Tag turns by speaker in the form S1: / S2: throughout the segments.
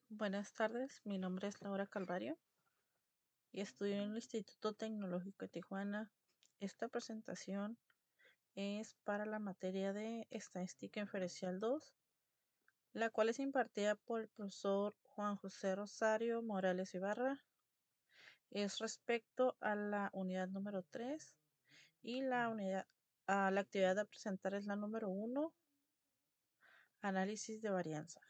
S1: Buenas tardes, mi nombre es Laura Calvario y estudio en el Instituto Tecnológico de Tijuana. Esta presentación es para la materia de Estadística Inferencial 2, la cual es impartida por el profesor Juan José Rosario Morales Ibarra. Es respecto a la unidad número 3 y la actividad a presentar es la número 1, análisis de varianza.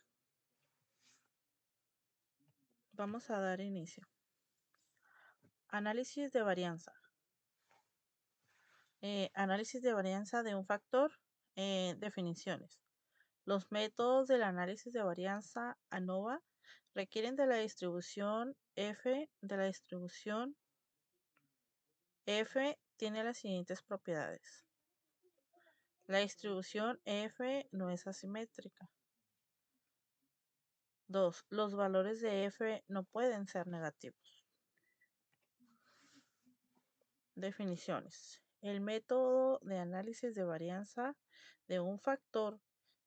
S1: Vamos a dar inicio. Análisis de varianza. Análisis de varianza de un factor. Definiciones. Los métodos del análisis de varianza ANOVA requieren de la distribución F. De la distribución F tiene las siguientes propiedades. La distribución F no es asimétrica. 2. Los valores de F no pueden ser negativos. Definiciones. El método de análisis de varianza de un factor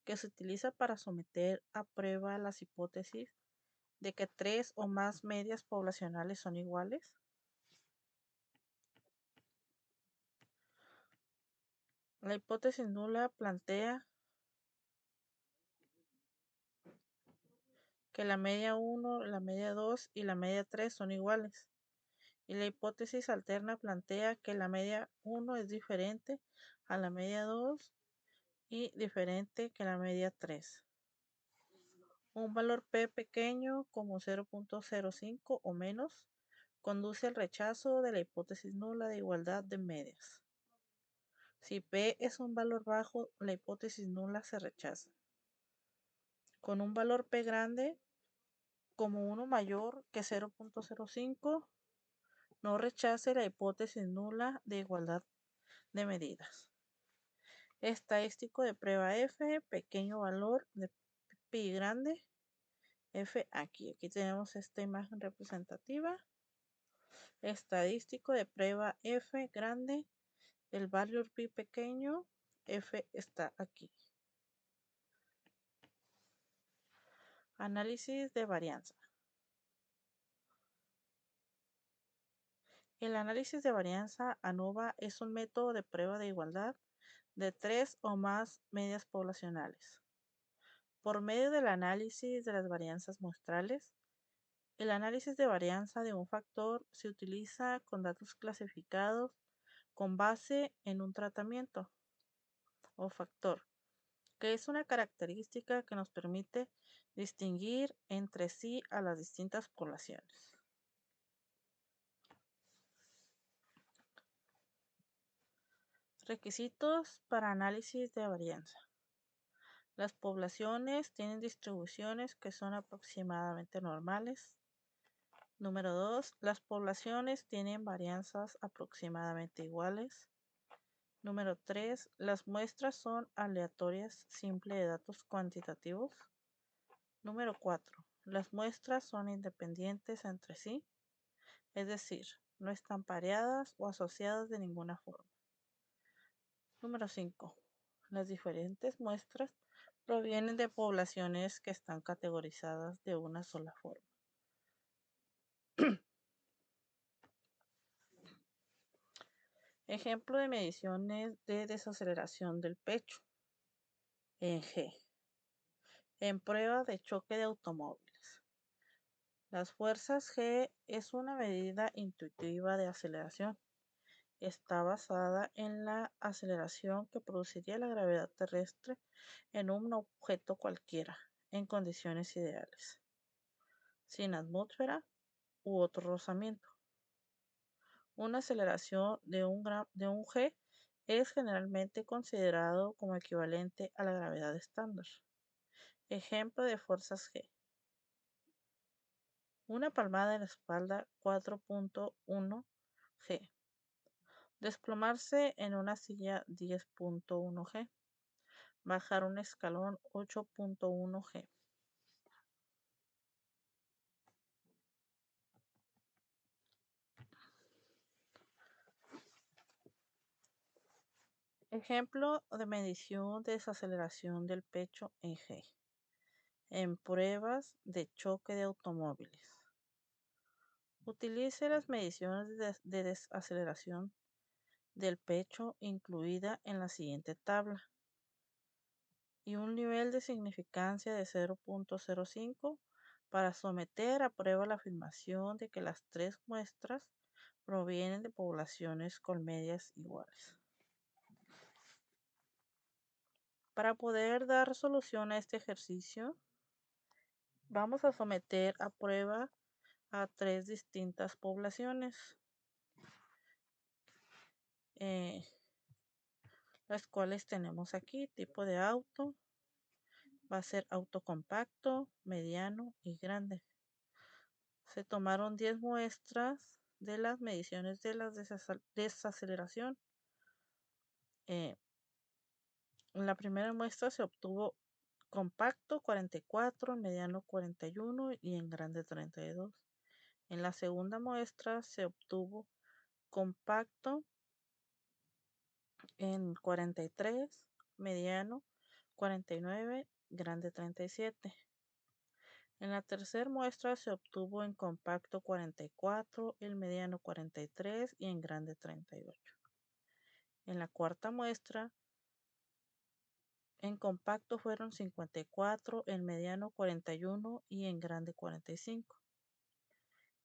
S1: que se utiliza para someter a prueba las hipótesis de que 3 o más medias poblacionales son iguales. La hipótesis nula plantea que la media 1, la media 2 y la media 3 son iguales. Y la hipótesis alterna plantea que la media 1 es diferente a la media 2 y diferente que la media 3. Un valor P pequeño como 0.05 o menos conduce al rechazo de la hipótesis nula de igualdad de medias. Si P es un valor bajo, la hipótesis nula se rechaza. Con un valor P grande como 1 mayor que 0.05, no rechace la hipótesis nula de igualdad de medidas. Estadístico de prueba F, pequeño valor de pi grande, F aquí. Aquí tenemos esta imagen representativa. Estadístico de prueba F grande, el valor pi pequeño, F está aquí. Análisis de varianza. El análisis de varianza ANOVA es un método de prueba de igualdad de 3 o más medias poblacionales. Por medio del análisis de las varianzas muestrales, el análisis de varianza de un factor se utiliza con datos clasificados con base en un tratamiento o factor, que es una característica que nos permite distinguir entre sí a las distintas poblaciones. Requisitos para análisis de varianza. Las poblaciones tienen distribuciones que son aproximadamente normales. Número 2. Las poblaciones tienen varianzas aproximadamente iguales. Número 3. Las muestras son aleatorias simples de datos cuantitativos. Número 4. Las muestras son independientes entre sí, es decir, no están pareadas o asociadas de ninguna forma. Número 5. Las diferentes muestras provienen de poblaciones que están categorizadas de una sola forma. Ejemplo de mediciones de desaceleración del pecho en G. En prueba de choque de automóviles. Las fuerzas G es una medida intuitiva de aceleración. Está basada en la aceleración que produciría la gravedad terrestre en un objeto cualquiera, en condiciones ideales, sin atmósfera u otro rozamiento. Una aceleración de un G es generalmente considerado como equivalente a la gravedad estándar. Ejemplo de fuerzas G. Una palmada en la espalda 4.1 G. Desplomarse en una silla 10.1 G. Bajar un escalón 8.1 G. Ejemplo de medición de desaceleración del pecho en G. en pruebas de choque de automóviles. Utilice las mediciones de desaceleración del pecho incluida en la siguiente tabla y un nivel de significancia de 0.05 para someter a prueba la afirmación de que las tres muestras provienen de poblaciones con medias iguales. Para poder dar solución a este ejercicio, vamos a someter a prueba a tres distintas poblaciones, las cuales tenemos aquí. Tipo de auto va a ser auto compacto, mediano y grande. Se tomaron 10 muestras de las mediciones de la desaceleración. En la primera muestra se obtuvo compacto 44, en mediano 41 y en grande 32. En la segunda muestra se obtuvo compacto en 43, mediano 49, grande 37. En la tercera muestra se obtuvo en compacto 44, en mediano 43 y en grande 38. En la cuarta muestra, en compacto fueron 54, en mediano 41 y en grande 45.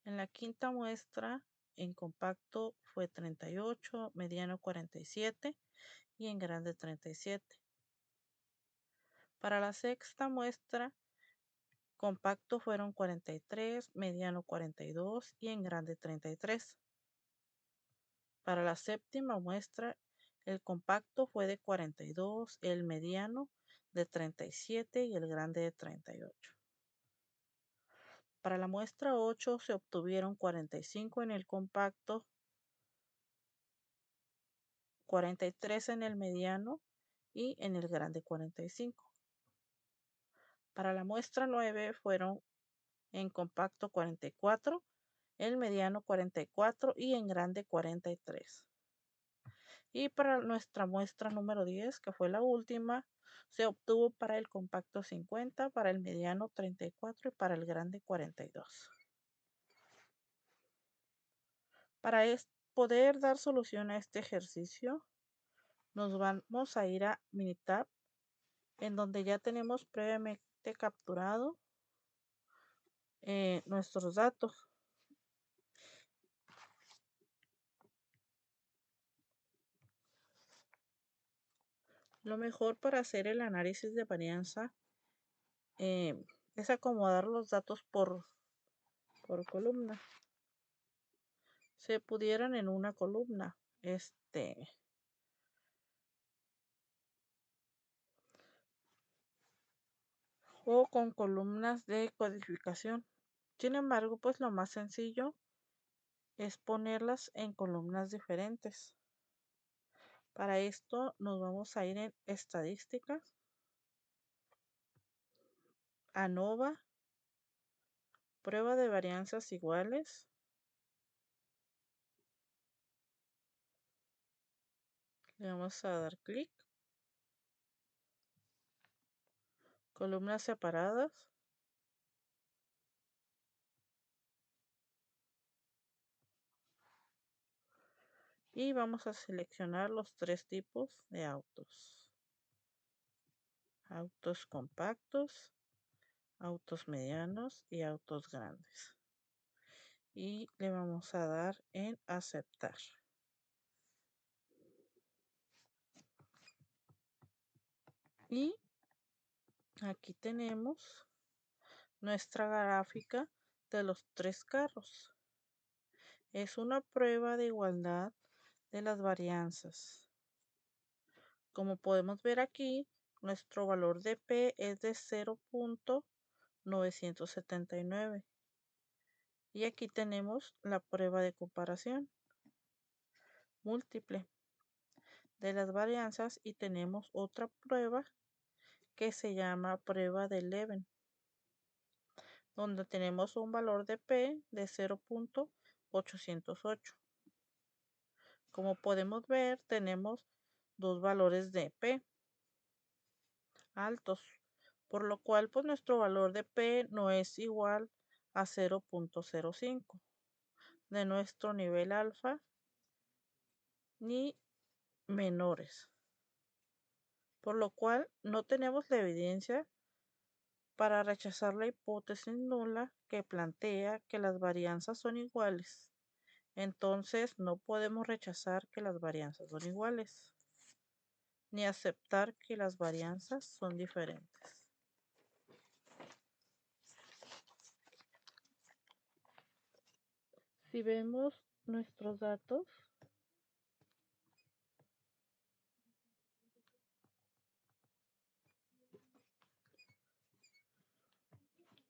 S1: En la quinta muestra, en compacto fue 38, mediano 47 y en grande 37. Para la sexta muestra, compacto fueron 43, mediano 42 y en grande 33. Para la séptima muestra, el compacto fue de 42, el mediano de 37 y el grande de 38. Para la muestra 8 se obtuvieron 45 en el compacto, 43 en el mediano y en el grande 45. Para la muestra 9 fueron en compacto 44, en mediano 44 y en grande 43. Y para nuestra muestra número 10, que fue la última, se obtuvo para el compacto 50, para el mediano 34 y para el grande 42. Para poder dar solución a este ejercicio, nos vamos a ir a Minitab, en donde ya tenemos previamente capturado nuestros datos. Lo mejor para hacer el análisis de varianza es acomodar los datos por columna. Se pudieran en una columna, o con columnas de codificación. Sin embargo, pues lo más sencillo es ponerlas en columnas diferentes. Para esto nos vamos a ir en estadísticas, ANOVA, prueba de varianzas iguales, le vamos a dar clic, columnas separadas, y vamos a seleccionar los tres tipos de autos: autos compactos, autos medianos y autos grandes. Y le vamos a dar en aceptar. Y aquí tenemos nuestra gráfica de los tres carros. Es una prueba de igualdad de las varianzas. Como podemos ver aquí, nuestro valor de P es de 0.979. Y aquí tenemos la prueba de comparación múltiple de las varianzas y tenemos otra prueba que se llama prueba de Leven, donde tenemos un valor de P de 0.808. Como podemos ver, tenemos dos valores de P altos, por lo cual pues nuestro valor de P no es igual a 0.05 de nuestro nivel alfa ni menores, por lo cual no tenemos la evidencia para rechazar la hipótesis nula que plantea que las varianzas son iguales. Entonces no podemos rechazar que las varianzas son iguales, ni aceptar que las varianzas son diferentes. Si vemos nuestros datos,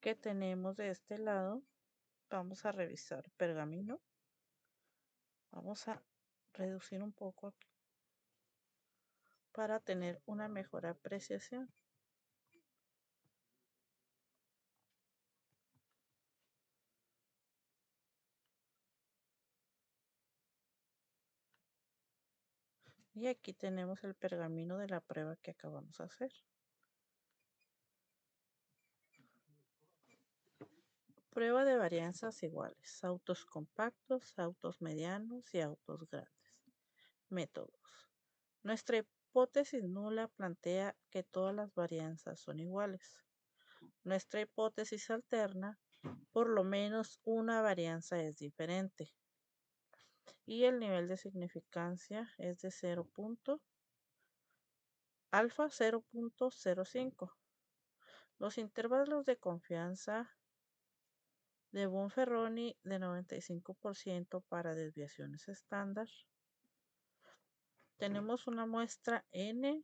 S1: que tenemos de este lado, vamos a revisar pergamino. Vamos a reducir un poco aquí para tener una mejor apreciación. Y aquí tenemos el pergamino de la prueba que acabamos de hacer. Prueba de varianzas iguales, autos compactos, autos medianos y autos grandes. Métodos. Nuestra hipótesis nula plantea que todas las varianzas son iguales. Nuestra hipótesis alterna, por lo menos una varianza es diferente. Y el nivel de significancia es de 0. Alfa 0.05. Los intervalos de confianza de Bonferroni de 95% para desviaciones estándar. Tenemos una muestra N.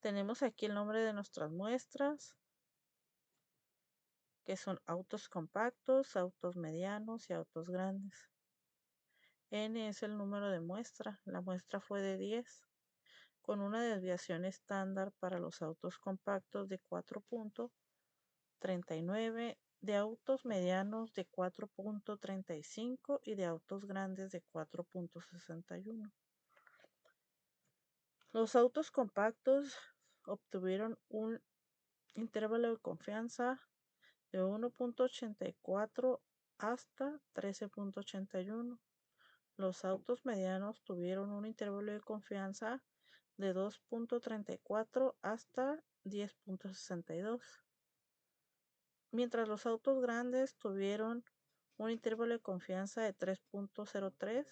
S1: Tenemos aquí el nombre de nuestras muestras, que son autos compactos, autos medianos y autos grandes. N es el número de muestra. La muestra fue de 10, con una desviación estándar para los autos compactos de 4.39, de autos medianos de 4.35 y de autos grandes de 4.61. Los autos compactos obtuvieron un intervalo de confianza de 1.84 hasta 13.81. Los autos medianos tuvieron un intervalo de confianza de 2.34 hasta 10.62. Mientras los autos grandes tuvieron un intervalo de confianza de 3.03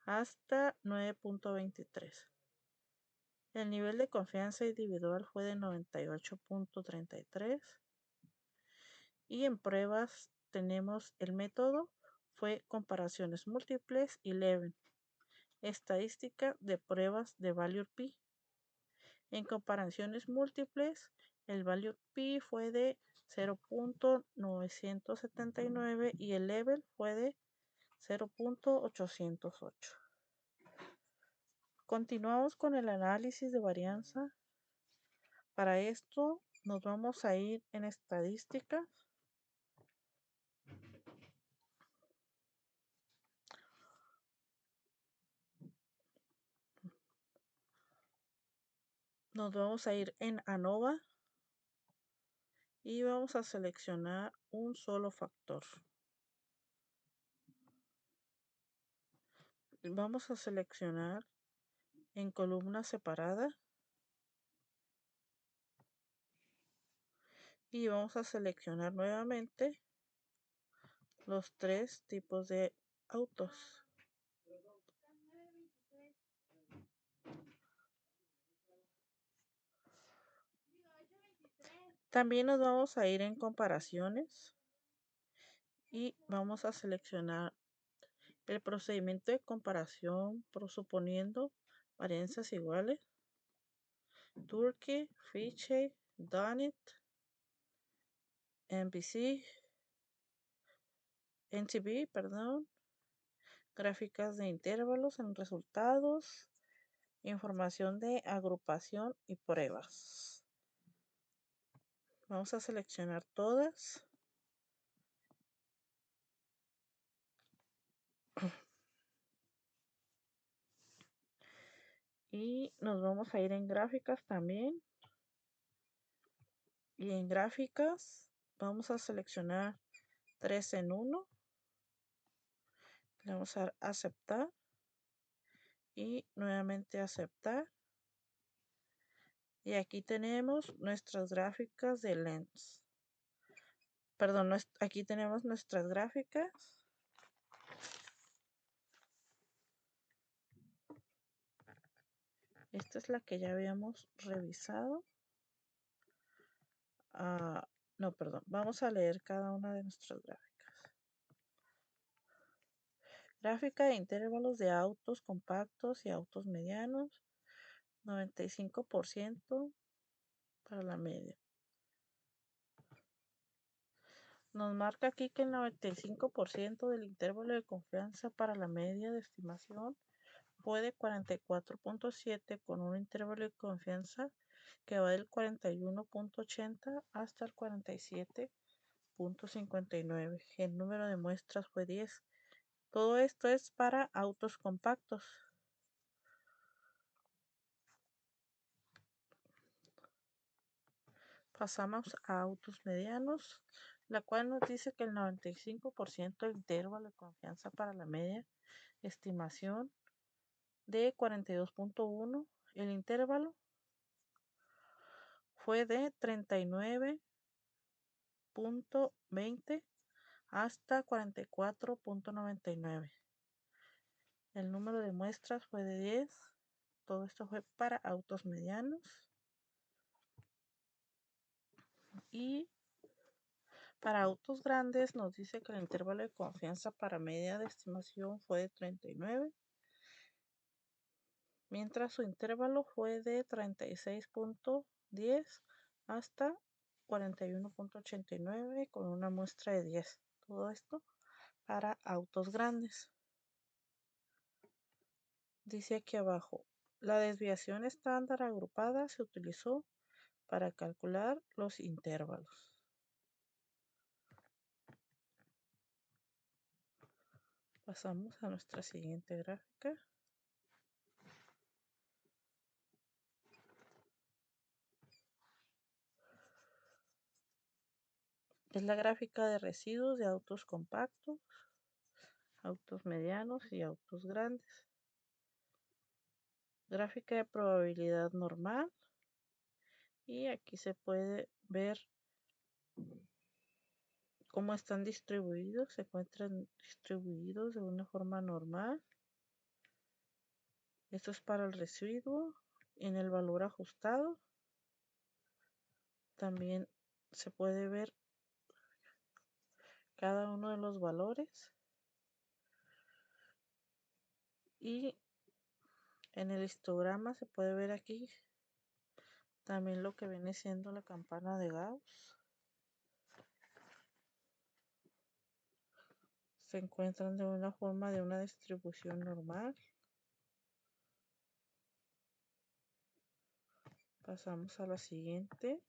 S1: hasta 9.23. El nivel de confianza individual fue de 98.33. Y en pruebas tenemos el método, fue comparaciones múltiples y Leven. Estadística de pruebas de value pi. En comparaciones múltiples, el value pi fue de 0.979 y el level fue de 0.808. Continuamos con el análisis de varianza. Para esto nos vamos a ir en estadística. Nos vamos a ir en ANOVA y vamos a seleccionar un solo factor. Vamos a seleccionar en columna separada y vamos a seleccionar nuevamente los tres tipos de autos. También nos vamos a ir en comparaciones y vamos a seleccionar el procedimiento de comparación suponiendo varianzas iguales. Turkey, Fitch, Dunit, NTB, gráficas de intervalos en resultados, información de agrupación y pruebas. Vamos a seleccionar todas. Y nos vamos a ir en gráficas también. Y en gráficas vamos a seleccionar 3 en 1. Le vamos a dar aceptar y nuevamente aceptar. Y aquí tenemos nuestras gráficas de Lens. Perdón, aquí tenemos nuestras gráficas. Esta es la que ya habíamos revisado. No, perdón. Vamos a leer cada una de nuestras gráficas. Gráfica de intervalos de autos compactos y autos medianos. 95% para la media. Nos marca aquí que el 95% del intervalo de confianza para la media de estimación fue de 44.7 con un intervalo de confianza que va del 41.80 hasta el 47.59. El número de muestras fue 10. Todo esto es para autos compactos. Pasamos a autos medianos, la cual nos dice que el 95% del intervalo de confianza para la media estimación de 42.1. El intervalo fue de 39.20 hasta 44.99. El número de muestras fue de 10. Todo esto fue para autos medianos. Y para autos grandes nos dice que el intervalo de confianza para media de estimación fue de 39, mientras su intervalo fue de 36.10 hasta 41.89 con una muestra de 10. Todo esto para autos grandes. Dice aquí abajo, la desviación estándar agrupada se utilizó para calcular los intervalos. Pasamos a nuestra siguiente gráfica. Es la gráfica de residuos de autos compactos, autos medianos y autos grandes. Gráfica de probabilidad normal. Y aquí se puede ver cómo están distribuidos. Se encuentran distribuidos de una forma normal. Esto es para el residuo. En el valor ajustado también se puede ver cada uno de los valores. Y en el histograma se puede ver aquí también lo que viene siendo la campana de Gauss. Se encuentran de una forma de una distribución normal. Pasamos a la siguiente.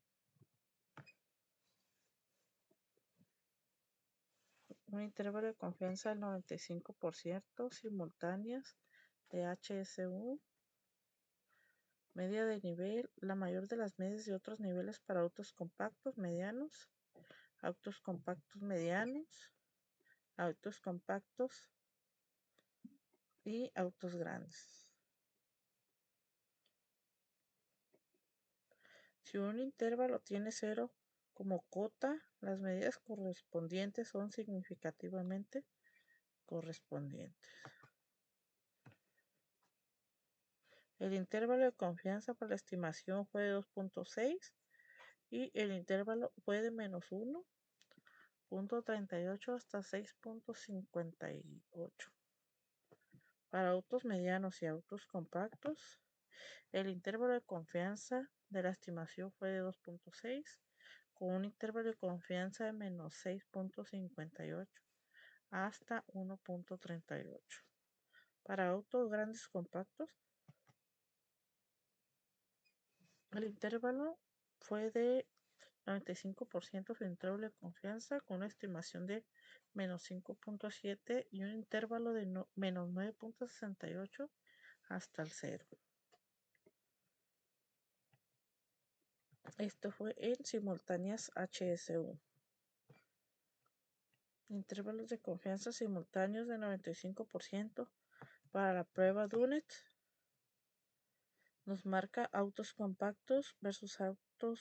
S1: Un intervalo de confianza del 95% simultáneas de HSU. Media de nivel, la mayor de las medias de otros niveles para autos compactos medianos, autos compactos medianos, autos compactos y autos grandes. Si un intervalo tiene 0 como cota, las medidas correspondientes son significativamente correspondientes. El intervalo de confianza para la estimación fue de 2.6 y el intervalo fue de -1.38 hasta 6.58. Para autos medianos y autos compactos, el intervalo de confianza de la estimación fue de 2.6 con un intervalo de confianza de -6.58 hasta 1.38. Para autos grandes compactos, el intervalo fue de 95% su intervalo de confianza con una estimación de -5.7 y un intervalo de -9.68 hasta el 0. Esto fue en simultáneas HSU. Intervalos de confianza simultáneos de 95% para la prueba Dunet. Nos marca autos compactos versus autos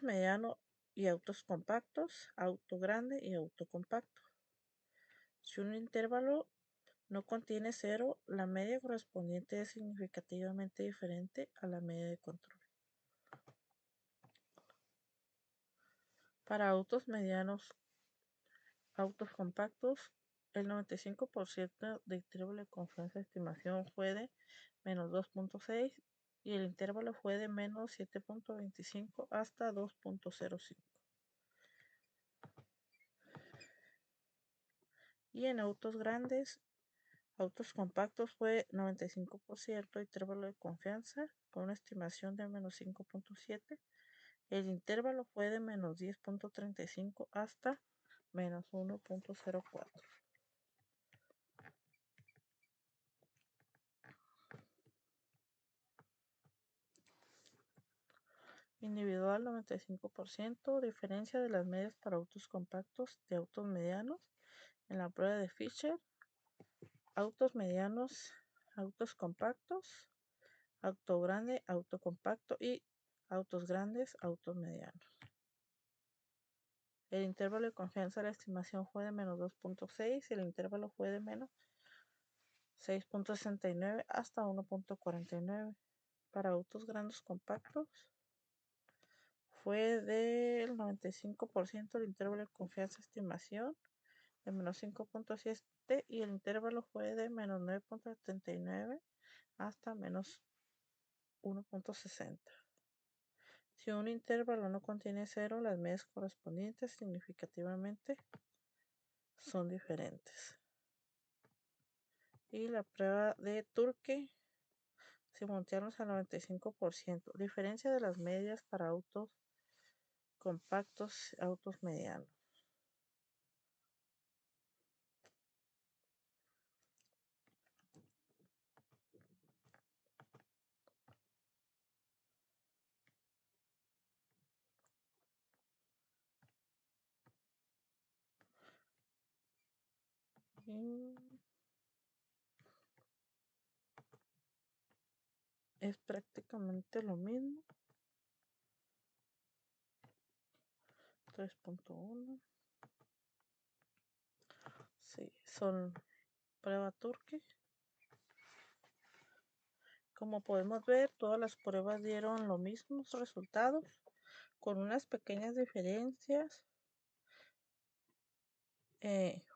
S1: medianos y autos compactos, auto grande y auto compacto. Si un intervalo no contiene cero, la media correspondiente es significativamente diferente a la media de control. Para autos medianos, autos compactos, el 95% de intervalo de confianza de estimación fue de menos 2.6 y el intervalo fue de menos 7.25 hasta 2.05. Y en autos grandes, autos compactos fue 95% intervalo de confianza con una estimación de menos 5.7. El intervalo fue de menos 10.35 hasta menos 1.04. Individual 95%, diferencia de las medias para autos compactos de autos medianos en la prueba de Fisher, autos medianos, autos compactos, auto grande, auto compacto y autos grandes, autos medianos. El intervalo de confianza de la estimación fue de menos 2.6 y el intervalo fue de menos 6.69 hasta 1.49. Para autos grandes compactos fue del 95% el intervalo de confianza estimación de menos 5.7 y el intervalo fue de menos 9.79 hasta menos 1.60. Si un intervalo no contiene cero, las medias correspondientes significativamente son diferentes. Y la prueba de Turkey simultáneos al 95%. Diferencia de las medias para autos compactos, autos medianos. Y es prácticamente lo mismo. 3.1. Sí, son prueba Turkey. Como podemos ver, todas las pruebas dieron los mismos resultados, con unas pequeñas diferencias.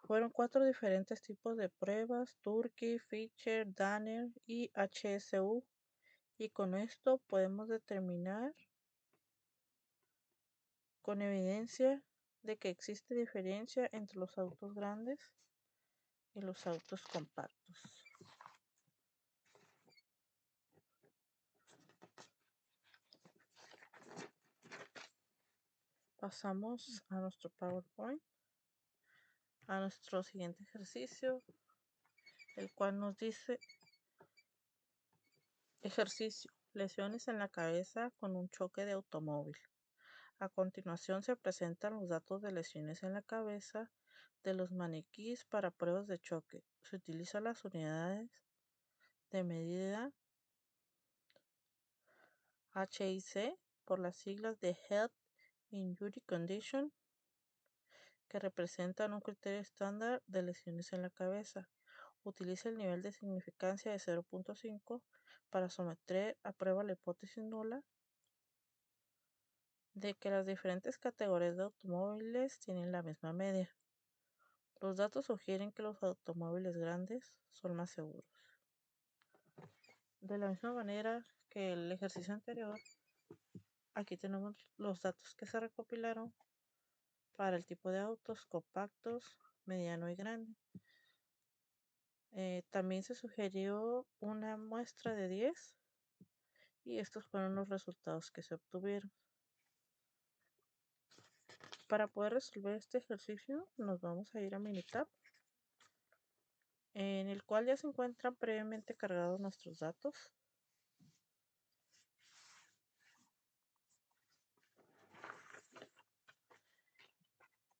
S1: Fueron 4 diferentes tipos de pruebas: Turkey, Fisher, Danner y HSU. Y con esto podemos determinar con evidencia de que existe diferencia entre los autos grandes y los autos compactos. Pasamos a nuestro PowerPoint, a nuestro siguiente ejercicio, el cual nos dice: ejercicio, lesiones en la cabeza con un choque de automóvil. A continuación se presentan los datos de lesiones en la cabeza de los maniquíes para pruebas de choque. Se utilizan las unidades de medida HIC por las siglas de Health Injury Condition, que representan un criterio estándar de lesiones en la cabeza. Utiliza el nivel de significancia de 0.5 para someter a prueba la hipótesis nula de que las diferentes categorías de automóviles tienen la misma media. Los datos sugieren que los automóviles grandes son más seguros. De la misma manera que el ejercicio anterior, aquí tenemos los datos que se recopilaron para el tipo de autos compactos, mediano y grande. También se sugirió una muestra de 10 y estos fueron los resultados que se obtuvieron. Para poder resolver este ejercicio nos vamos a ir a Minitab, en el cual ya se encuentran previamente cargados nuestros datos.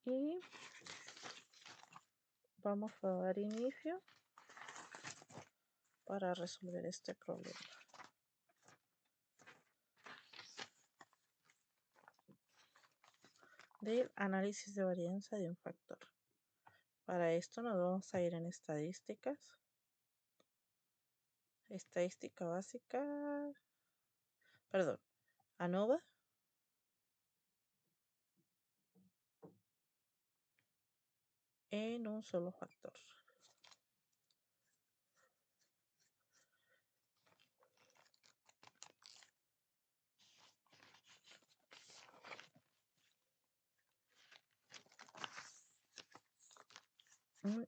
S1: Y vamos a dar inicio para resolver este problema. Del análisis de varianza de un factor. Para esto nos vamos a ir en estadísticas. Estadística básica. Perdón. ANOVA. En un solo factor.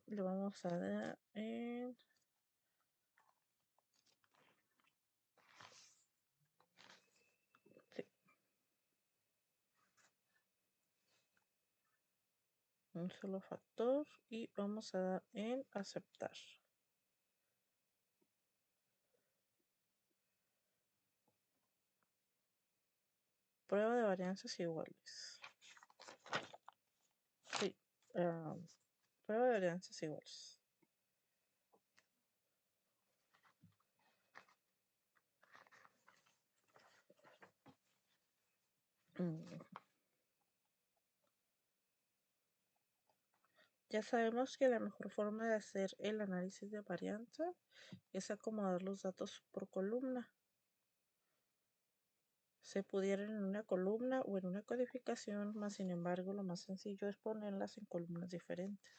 S1: Le vamos a dar en un solo factor y vamos a dar en aceptar. Prueba de varianzas iguales. Sí, prueba de varianzas iguales. Ya sabemos que la mejor forma de hacer el análisis de varianza es acomodar los datos por columna. Se pudieran en una columna o en una codificación, más sin embargo lo más sencillo es ponerlas en columnas diferentes.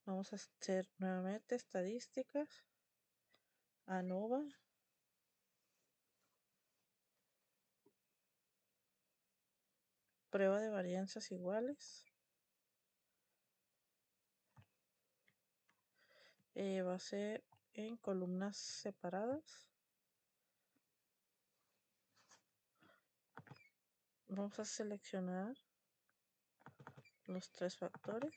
S1: Vamos a hacer nuevamente estadísticas, ANOVA, prueba de varianzas iguales, va a ser en columnas separadas. Vamos a seleccionar los tres factores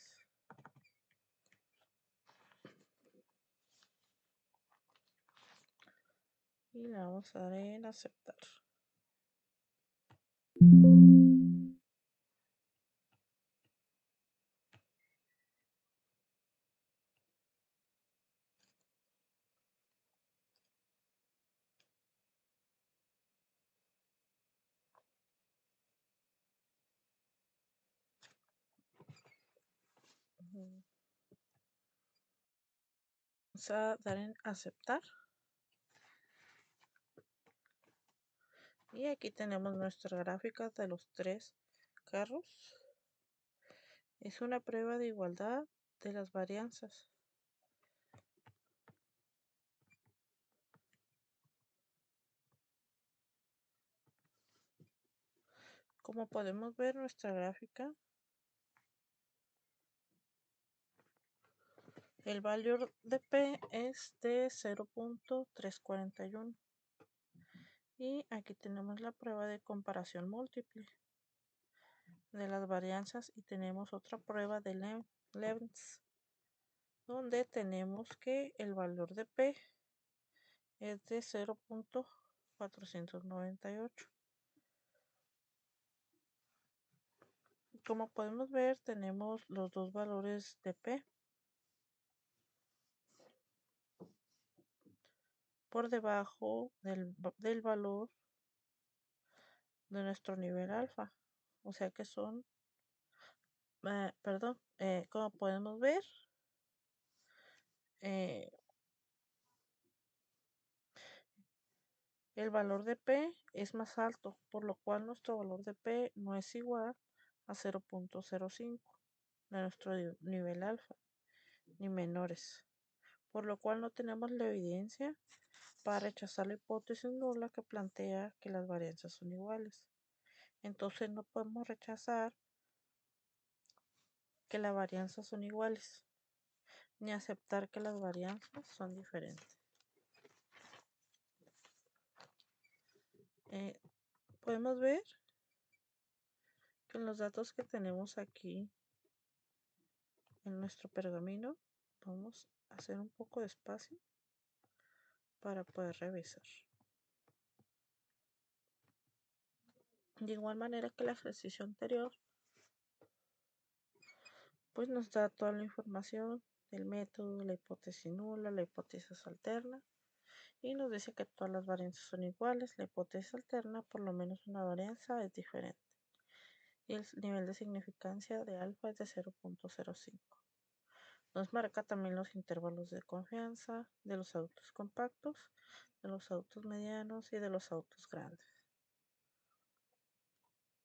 S1: y le vamos a dar en aceptar. Vamos a dar en aceptar. Y aquí tenemos nuestra gráfica de los tres carros. Es una prueba de igualdad de las varianzas. Como podemos ver, nuestra gráfica, el valor de P es de 0.341. Y aquí tenemos la prueba de comparación múltiple de las varianzas y tenemos otra prueba de Levens, donde tenemos que el valor de P es de 0.498. Como podemos ver, tenemos los dos valores de P por debajo del valor de nuestro nivel alfa. O sea que son, como podemos ver, el valor de P es más alto, por lo cual nuestro valor de P no es igual a 0.05 de nuestro nivel alfa, ni menores, por lo cual no tenemos la evidencia para rechazar la hipótesis nula que plantea que las varianzas son iguales. Entonces no podemos rechazar que las varianzas son iguales, ni aceptar que las varianzas son diferentes. Podemos ver que en los datos que tenemos aquí en nuestro pergamino, vamos a hacer un poco de espacio para poder revisar. De igual manera que el ejercicio anterior, pues nos da toda la información del método, la hipótesis nula, la hipótesis alterna, y nos dice que todas las varianzas son iguales. La hipótesis alterna, por lo menos una varianza es diferente. Y el nivel de significancia de alfa es de 0.05. Nos marca también los intervalos de confianza de los autos compactos, de los autos medianos y de los autos grandes.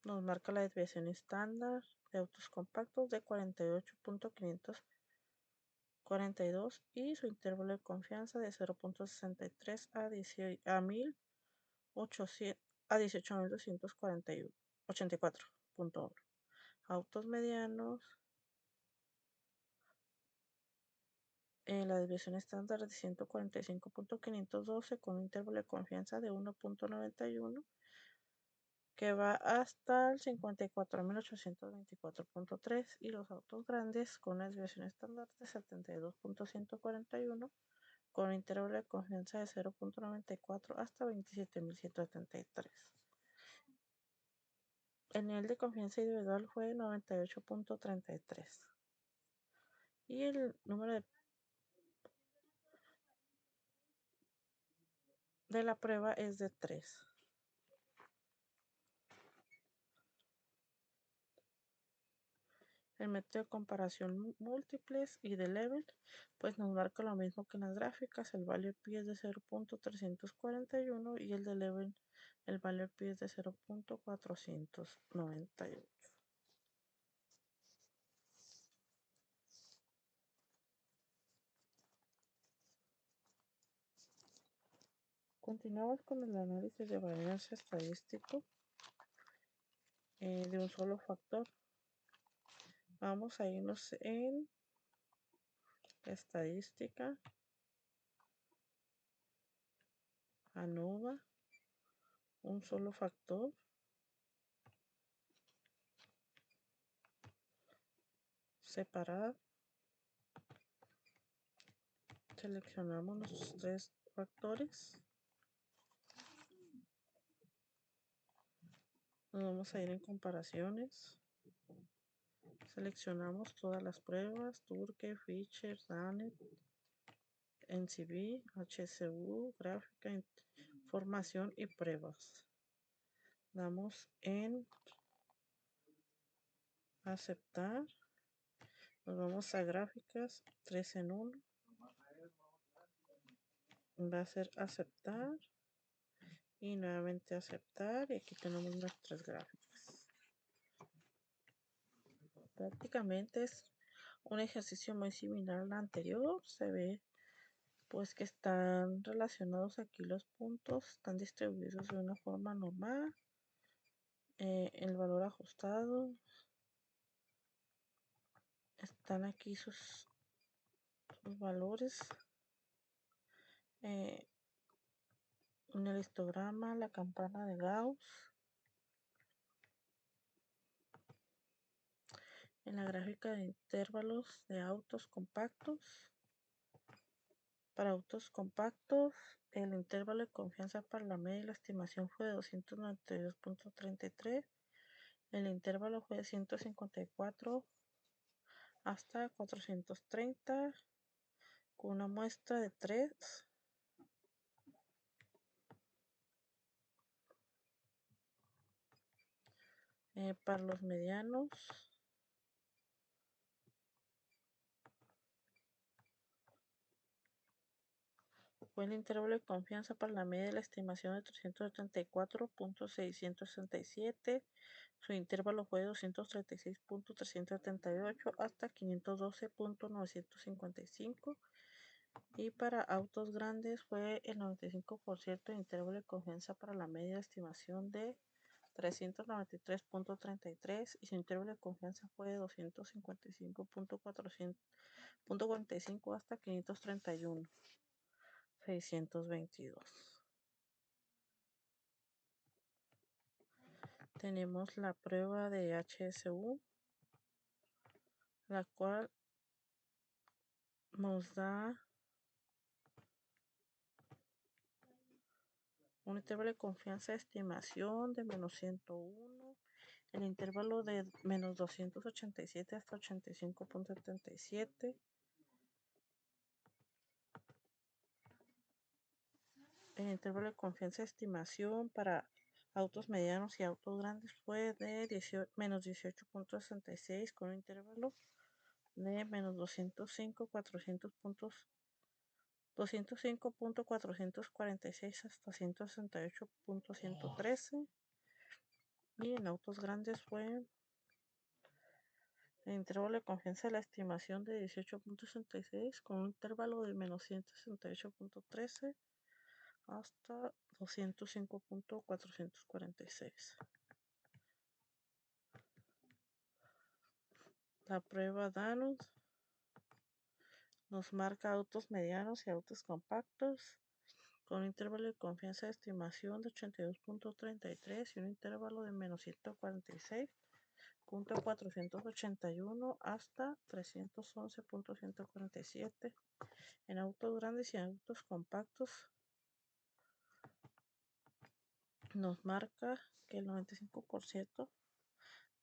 S1: Nos marca la desviación estándar de autos compactos de 48.542 y su intervalo de confianza de 0.63 a 18.284.1. Autos medianos, la desviación estándar de 145.512 con un intervalo de confianza de 1.91 que va hasta el 54.824.3, y los autos grandes con una desviación estándar de 72.141 con un intervalo de confianza de 0.94 hasta 27.173. El nivel de confianza individual fue 98.33 y el número de la prueba es de 3. El método de comparación múltiples y de level, pues nos marca lo mismo que en las gráficas. El value pi es de 0.341 y el de level, el value pi es de 0.498. Continuamos con el análisis de varianza estadístico de un solo factor. Vamos a irnos en estadística, ANOVA, un solo factor, separar, seleccionamos los 3 factores, nos vamos a ir en comparaciones, seleccionamos todas las pruebas, Turke, Fisher, Danet, NCB, HSU, gráfica, información y pruebas. Damos en aceptar, nos vamos a gráficas, 3 en 1, va a ser aceptar y nuevamente aceptar, y aquí tenemos nuestras gráficas. Prácticamente es un ejercicio muy similar al anterior. Se ve pues que están relacionados aquí los puntos, están distribuidos de una forma normal. El valor ajustado, están aquí sus valores. En el histograma, la campana de Gauss. En la gráfica de intervalos de autos compactos. Para autos compactos, el intervalo de confianza para la media y la estimación fue de 292.33. El intervalo fue de 154 hasta 430 con una muestra de 3. Para los medianos, fue el intervalo de confianza para la media de la estimación de 374.667. Su intervalo fue de 236.378 hasta 512.955. Y para autos grandes fue el 95% de intervalo de confianza para la media de estimación de 393.33 y su intervalo de confianza fue de 255.445 hasta 531.622. Tenemos la prueba de HSU, la cual nos da un intervalo de confianza de estimación de -101 el intervalo de menos 287 hasta 85.77, el intervalo de confianza de estimación para autos medianos y autos grandes fue de menos 18.66 con un intervalo de menos 205.446 hasta 168.113, y en autos grandes fue el intervalo de confianza de la estimación de 18.66 con un intervalo de menos 168.13 hasta 205.446. La prueba Danus nos marca autos medianos y autos compactos con un intervalo de confianza de estimación de 82.33 y un intervalo de menos 146.481 hasta 311.147. En autos grandes y autos compactos nos marca que el 95%,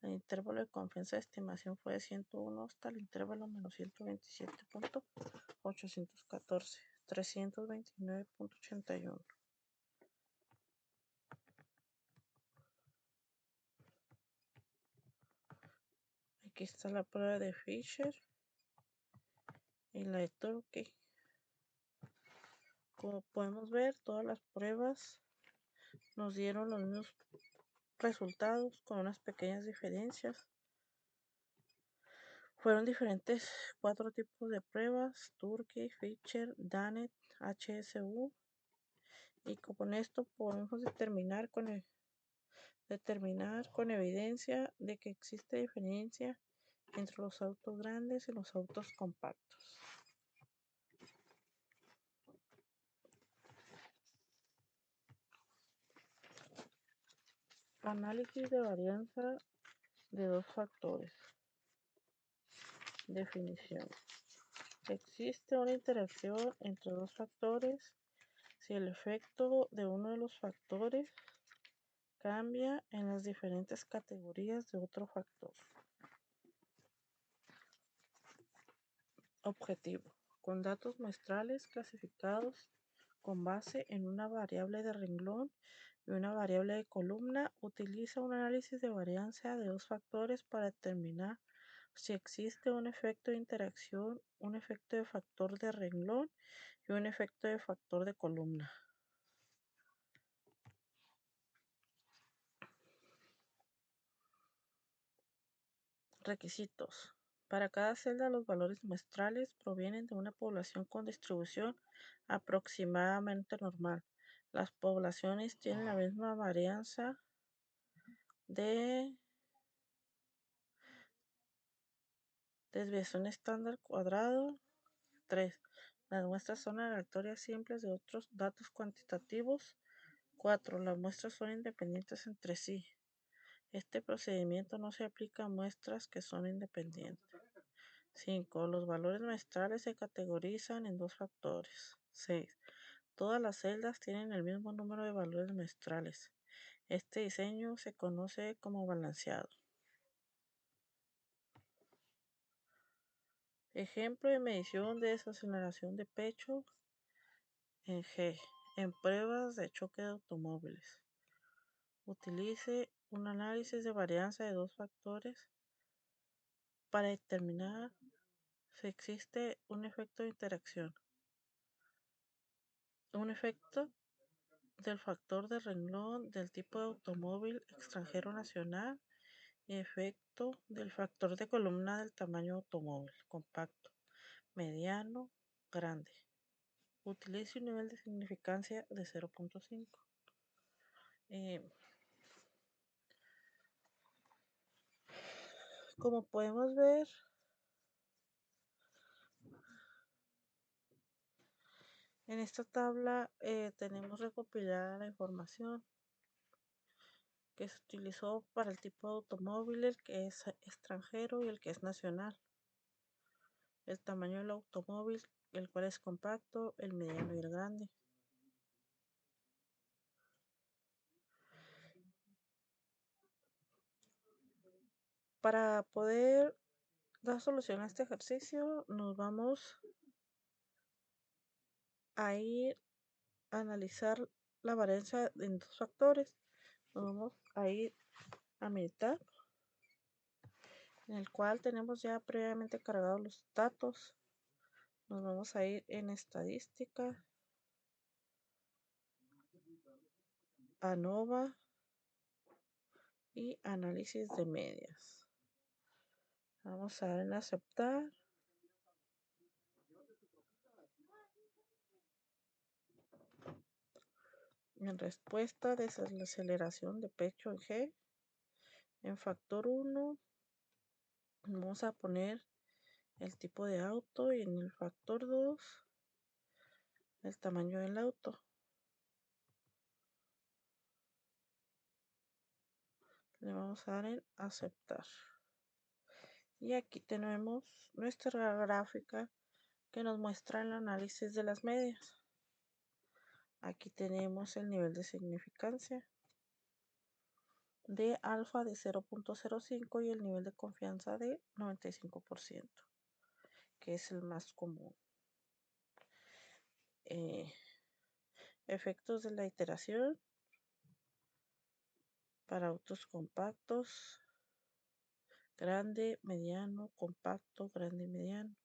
S1: el intervalo de confianza de estimación fue de 101 hasta el intervalo menos 127.814, 329.81. Aquí está la prueba de Fisher y la de Turkey. Como podemos ver, todas las pruebas nos dieron los mismos resultados con unas pequeñas diferencias. Fueron diferentes 4 tipos de pruebas: Turkey, Fisher, Danet, HSU, y con esto podemos determinar con evidencia de que existe diferencia entre los autos grandes y los autos compactos. Análisis de varianza de dos factores. Definición. Existe una interacción entre dos factores si el efecto de uno de los factores cambia en las diferentes categorías de otro factor. Objetivo. Con datos muestrales clasificados con base en una variable de renglón y una variable de columna, utiliza un análisis de varianza de dos factores para determinar si existe un efecto de interacción, un efecto de factor de renglón y un efecto de factor de columna. Requisitos. Para cada celda, los valores muestrales provienen de una población con distribución aproximadamente normal. Las poblaciones tienen la misma varianza de desviación estándar cuadrado. 3. Las muestras son aleatorias simples de otros datos cuantitativos. 4. Las muestras son independientes entre sí. Este procedimiento no se aplica a muestras que son independientes. 5. Los valores muestrales se categorizan en dos factores. 6. Todas las celdas tienen el mismo número de valores muestrales. Este diseño se conoce como balanceado. Ejemplo de medición de desaceleración de pecho en G. En pruebas de choque de automóviles. Utilice un análisis de varianza de dos factores para determinar si existe un efecto de interacción. Un efecto del factor de renglón del tipo de automóvil extranjero nacional y efecto del factor de columna del tamaño automóvil compacto, mediano, grande. Utilice un nivel de significancia de 0.5. Como podemos ver, en esta tabla tenemos recopilada la información que se utilizó para el tipo de automóvil, el que es extranjero y el que es nacional. El tamaño del automóvil, el cual es compacto, el mediano y el grande. Para poder dar solución a este ejercicio, nos vamos a ir a analizar la varianza en dos factores. Nos vamos a ir a militar, en el cual tenemos ya previamente cargados los datos. Nos vamos a ir en estadística, ANOVA y análisis de medias. Vamos a dar en aceptar. En respuesta, desaceleración de pecho en G. En factor 1 vamos a poner el tipo de auto y en el factor 2 el tamaño del auto. Le vamos a dar en aceptar. Y aquí tenemos nuestra gráfica que nos muestra el análisis de las medias. Aquí tenemos el nivel de significancia de alfa de 0.05 y el nivel de confianza de 95%, que es el más común. Efectos de la iteración para autos compactos, grande, mediano, compacto, grande y mediano.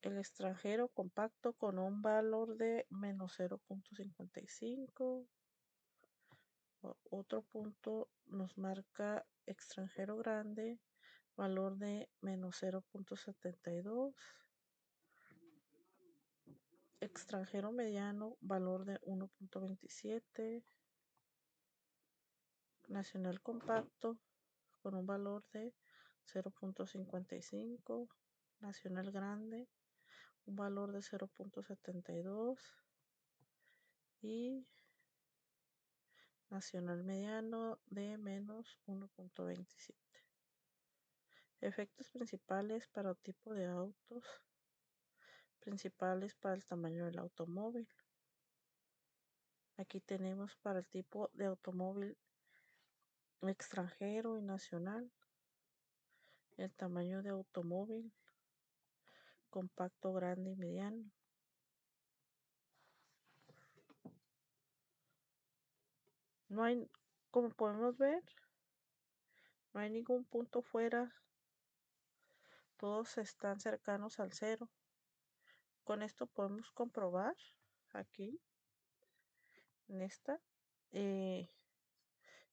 S1: El extranjero compacto con un valor de menos 0.55. Otro punto nos marca extranjero grande, valor de menos 0.72. Extranjero mediano, valor de 1.27. Nacional compacto con un valor de 0.55. Nacional grande, un valor de 0.72. Y nacional mediano de menos 1.27. Efectos principales para tipo de autos. Principales para el tamaño del automóvil. Aquí tenemos para el tipo de automóvil extranjero y nacional. El tamaño de automóvil compacto, grande y mediano. No hay, como podemos ver, no hay ningún punto fuera. Todos están cercanos al cero. Con esto podemos comprobar aquí en esta que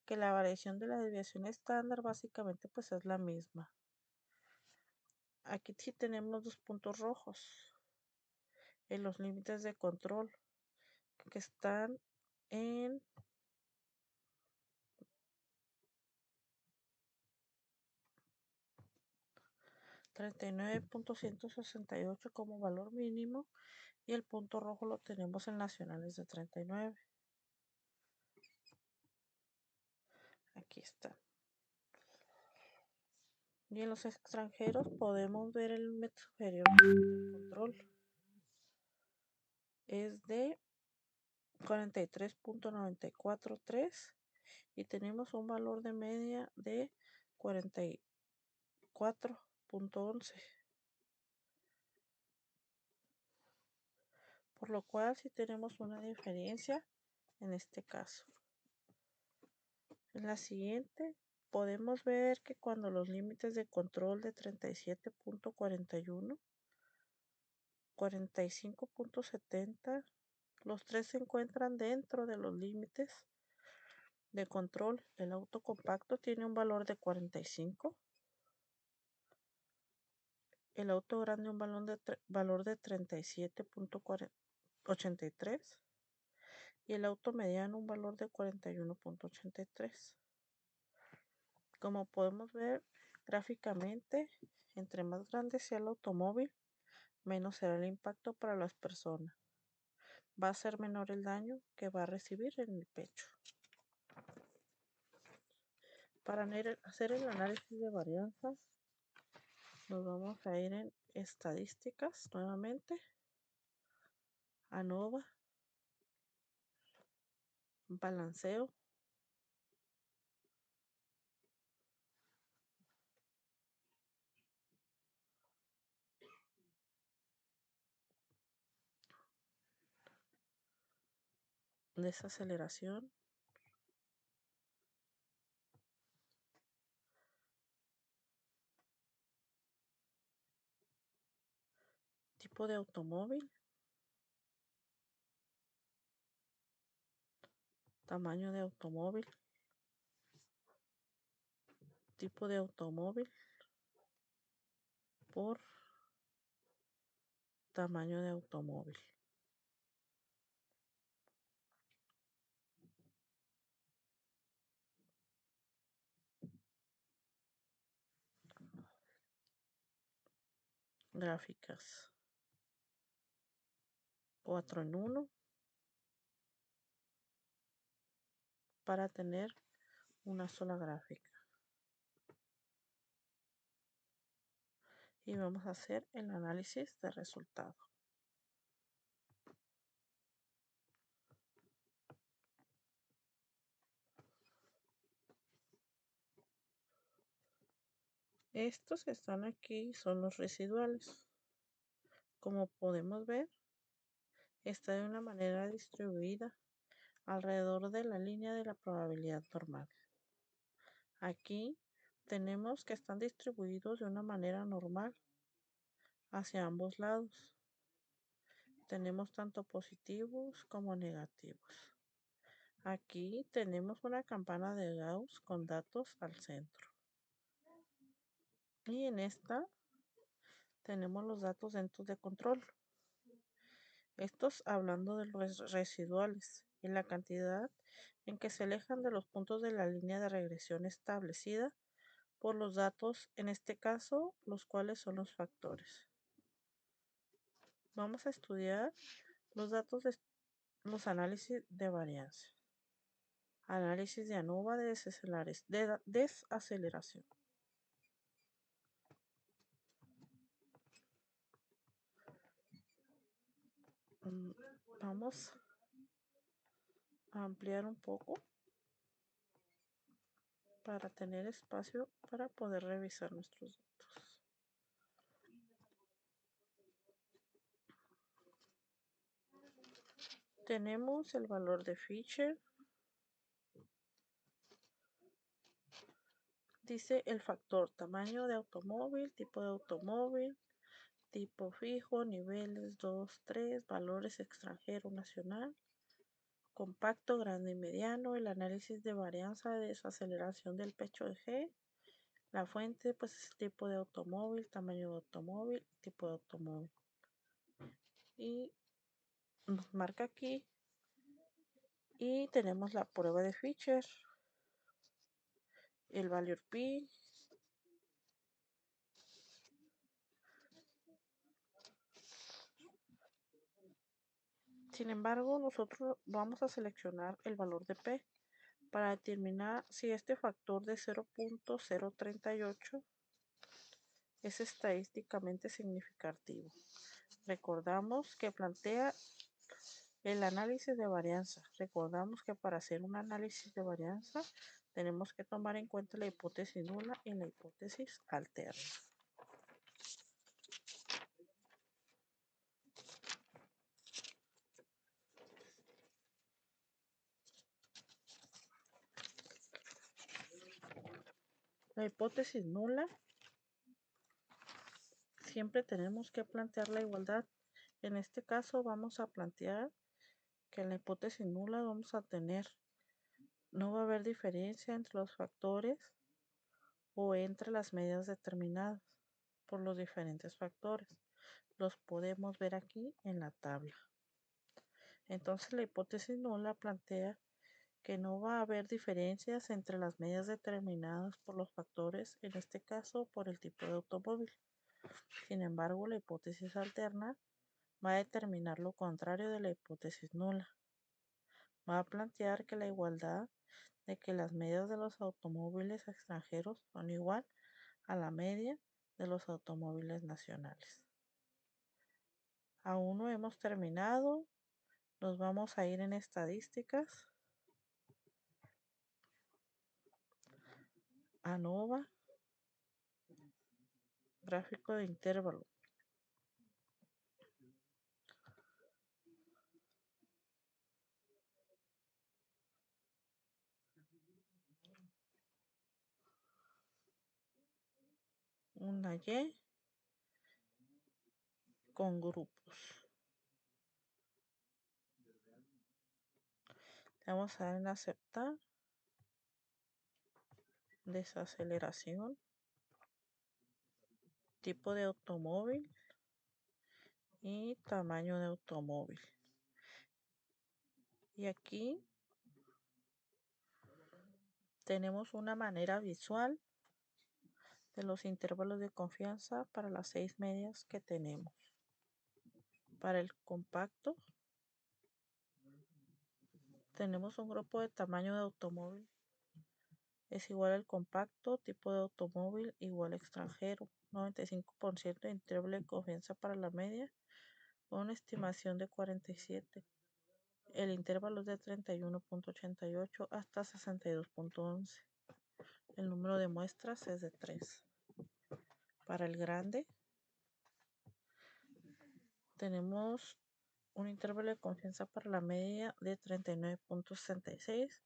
S1: la variación de la desviación estándar básicamente pues es la misma. Aquí sí tenemos dos puntos rojos en los límites de control que están en 39.168 como valor mínimo y el punto rojo lo tenemos en nacionales de 39. Aquí está. Y en los extranjeros podemos ver el límite superior del control. Es de 43.943 y tenemos un valor de media de 44.11. Por lo cual sí tenemos una diferencia en este caso. En la siguiente podemos ver que cuando los límites de control de 37.41, 45.70, los tres se encuentran dentro de los límites de control. El auto compacto tiene un valor de 45. El auto grande un valor de 37.83 y el auto mediano un valor de 41.83. Como podemos ver gráficamente, entre más grande sea el automóvil, menos será el impacto para las personas. Va a ser menor el daño que va a recibir en el pecho. Para hacer el análisis de varianzas, nos vamos a ir en estadísticas nuevamente, ANOVA, balanceo, desaceleración, tipo de automóvil, tamaño de automóvil, tipo de automóvil por tamaño de automóvil. Gráficas 4 en 1 para tener una sola gráfica. Y vamos a hacer el análisis de resultado. Estos que están aquí son los residuales. Como podemos ver, está de una manera distribuida alrededor de la línea de la probabilidad normal. Aquí tenemos que están distribuidos de una manera normal hacia ambos lados. Tenemos tanto positivos como negativos. Aquí tenemos una campana de Gauss con datos al centro. Y en esta tenemos los datos dentro de control. Estos hablando de los residuales y la cantidad en que se alejan de los puntos de la línea de regresión establecida por los datos, en este caso, los cuales son los factores. Vamos a estudiar los datos de los análisis de varianza. Análisis de ANOVA de desaceleración. Vamos a ampliar un poco para tener espacio para poder revisar nuestros datos. Tenemos el valor de Fisher. Dice el factor tamaño de automóvil, tipo fijo, niveles 2, 3, valores extranjero, nacional, compacto, grande y mediano, el análisis de varianza de desaceleración del pecho de G. La fuente pues es el tipo de automóvil, tamaño de automóvil, tipo de automóvil. Y nos marca aquí. Y tenemos la prueba de Fisher, el valor P. Sin embargo, nosotros vamos a seleccionar el valor de P para determinar si este factor de 0.038 es estadísticamente significativo. Recordamos que plantea el análisis de varianza. Recordamos que para hacer un análisis de varianza tenemos que tomar en cuenta la hipótesis nula y la hipótesis alterna. La hipótesis nula, siempre tenemos que plantear la igualdad. En este caso vamos a plantear que en la hipótesis nula vamos a tener, no va a haber diferencia entre los factores o entre las medidas determinadas por los diferentes factores. Los podemos ver aquí en la tabla. Entonces la hipótesis nula plantea que no va a haber diferencias entre las medidas determinadas por los factores, en este caso por el tipo de automóvil. Sin embargo, la hipótesis alterna va a determinar lo contrario de la hipótesis nula. Va a plantear que la igualdad de que las medidas de los automóviles extranjeros son igual a la media de los automóviles nacionales. Aún no hemos terminado, nos vamos a ir en estadísticas ANOVA, gráfico de intervalo. Una Y con grupos. Le vamos a dar en aceptar. Desaceleración. Tipo de automóvil y tamaño de automóvil. Y aquí tenemos una manera visual de los intervalos de confianza para las 6 medias que tenemos. Para el compacto tenemos un grupo de tamaño de automóvil es igual al compacto, tipo de automóvil igual extranjero, 95% de intervalo de confianza para la media, con una estimación de 47. El intervalo es de 31.88 hasta 62.11. El número de muestras es de 3. Para el grande tenemos un intervalo de confianza para la media de 39.66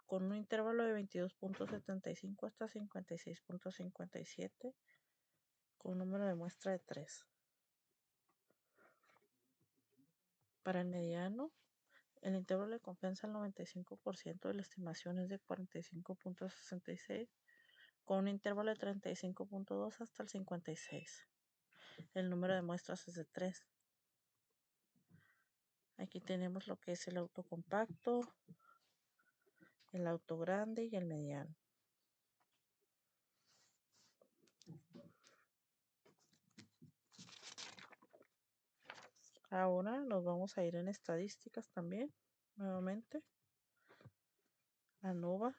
S1: con un intervalo de 22.75 hasta 56.57 con un número de muestra de 3. Para el mediano, el intervalo de confianza al 95% de la estimación es de 45.66 con un intervalo de 35.2 hasta el 56. El número de muestras es de 3. Aquí tenemos lo que es el auto compacto, el auto grande y el mediano. Ahora nos vamos a ir en estadísticas también, nuevamente. ANOVA,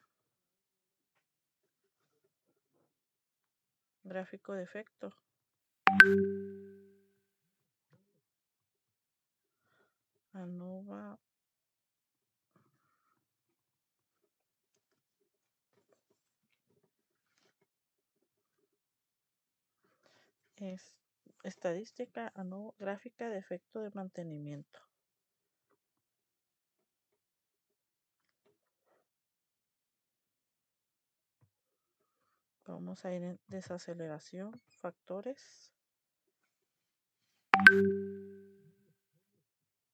S1: gráfico de efecto. ANOVA es estadística, ANOVA, gráfica de efecto de mantenimiento. Vamos a ir en desaceleración, factores,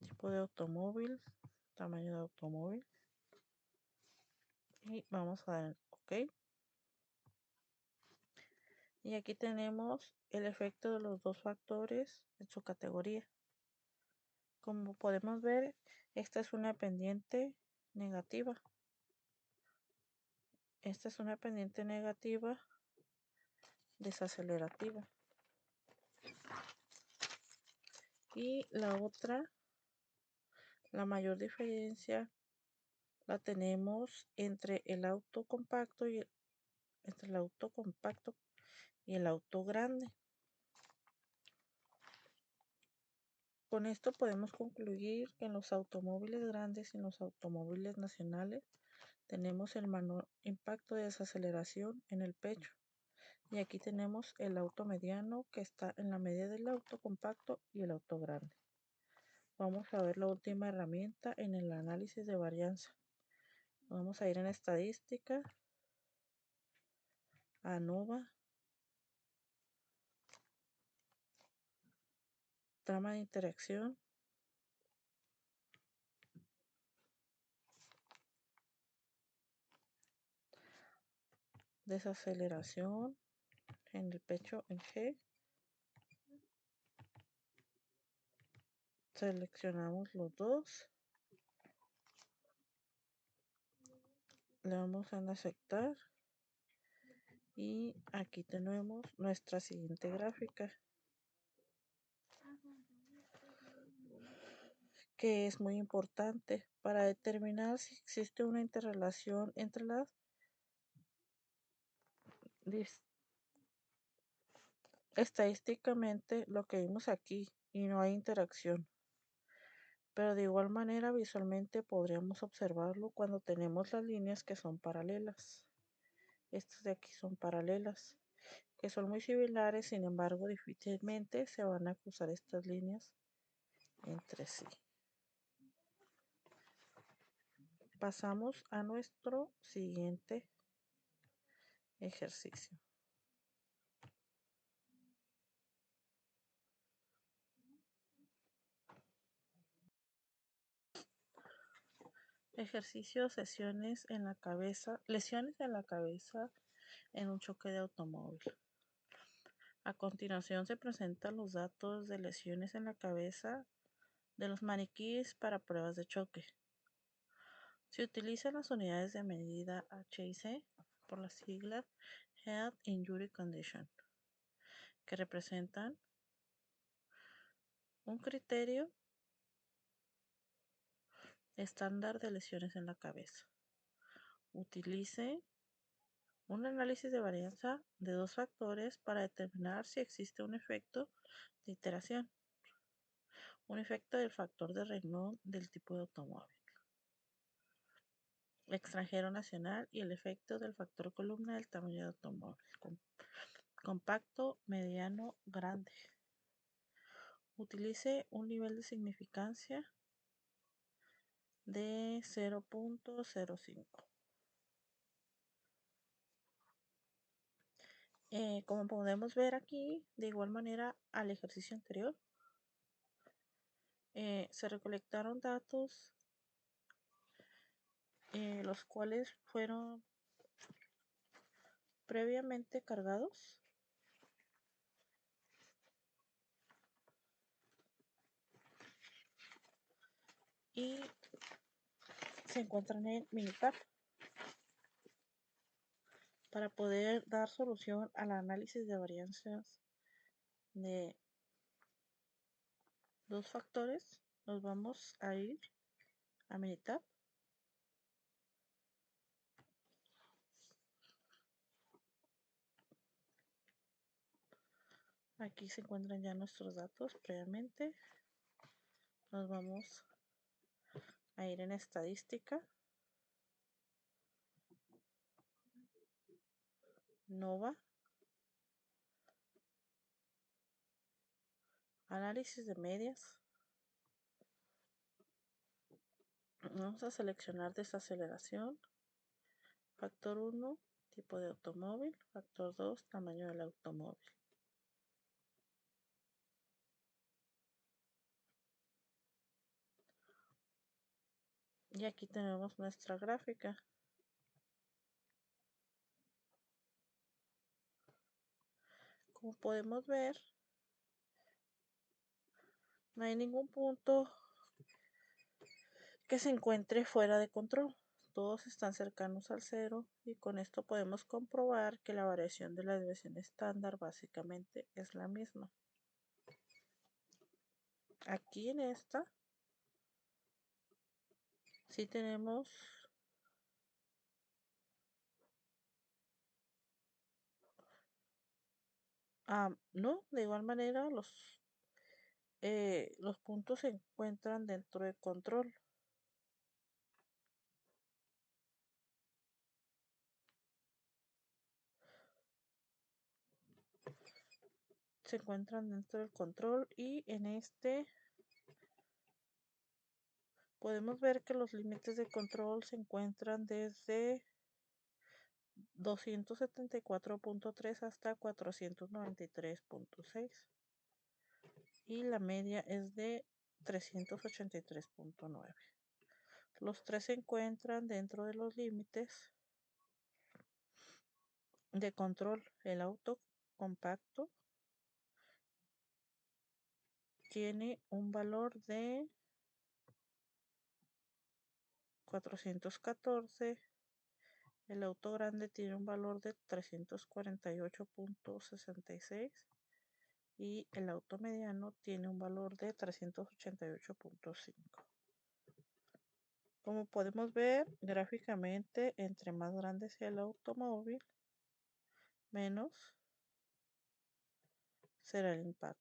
S1: tipo de automóvil, tamaño de automóvil y vamos a dar OK. Y aquí tenemos el efecto de los dos factores en su categoría. Como podemos ver, esta es una pendiente negativa. Esta es una pendiente negativa desacelerativa. Y la otra, la mayor diferencia la tenemos entre el auto compacto y el auto grande. Con esto podemos concluir que en los automóviles grandes y en los automóviles nacionales tenemos el menor impacto de desaceleración en el pecho. Y aquí tenemos el auto mediano que está en la media del auto compacto y el auto grande. Vamos a ver la última herramienta en el análisis de varianza. Vamos a ir en estadística, ANOVA, trama de interacción, desaceleración en el pecho en G. Seleccionamos los dos. Le damos en aceptar. Y aquí tenemos nuestra siguiente gráfica, que es muy importante para determinar si existe una interrelación entre las estadísticamente lo que vimos aquí y no hay interacción. Pero de igual manera visualmente podríamos observarlo cuando tenemos las líneas que son paralelas. Estas de aquí son paralelas, que son muy similares, sin embargo difícilmente se van a cruzar estas líneas entre sí. Pasamos a nuestro siguiente ejercicio. Ejercicio, lesiones en la cabeza en un choque de automóvil. A continuación se presentan los datos de lesiones en la cabeza de los maniquíes para pruebas de choque. Se utilizan las unidades de medida H y C por la sigla Head Injury Condition, que representan un criterio estándar de lesiones en la cabeza. Utilice un análisis de varianza de dos factores para determinar si existe un efecto de iteración, un efecto del factor de Renault del tipo de automóvil, extranjero nacional, y el efecto del factor columna del tamaño de automóvil, compacto, mediano, grande. Utilice un nivel de significancia de 0.05. Como podemos ver aquí, de igual manera al ejercicio anterior, se recolectaron datos los cuales fueron previamente cargados y se encuentran en Minitab para poder dar solución al análisis de varianzas de dos factores. Nos vamos a ir a Minitab. Aquí se encuentran ya nuestros datos previamente. Nos vamos a ir en estadística, Nova, análisis de medias. Vamos a seleccionar desaceleración, factor 1, tipo de automóvil, factor 2, tamaño del automóvil. Y aquí tenemos nuestra gráfica. Como podemos ver, no hay ningún punto que se encuentre fuera de control. Todos están cercanos al cero y con esto podemos comprobar que la variación de la desviación estándar básicamente es la misma. Aquí en esta sí tenemos no, de igual manera los puntos se encuentran dentro de control. Se encuentran dentro del control y en este podemos ver que los límites de control se encuentran desde 274.3 hasta 493.6 y la media es de 383.9. Los tres se encuentran dentro de los límites de control. El auto compacto tiene un valor de 414, el auto grande tiene un valor de 348.66 y el auto mediano tiene un valor de 388.5. Como podemos ver gráficamente, entre más grande sea el automóvil, menos será el impacto.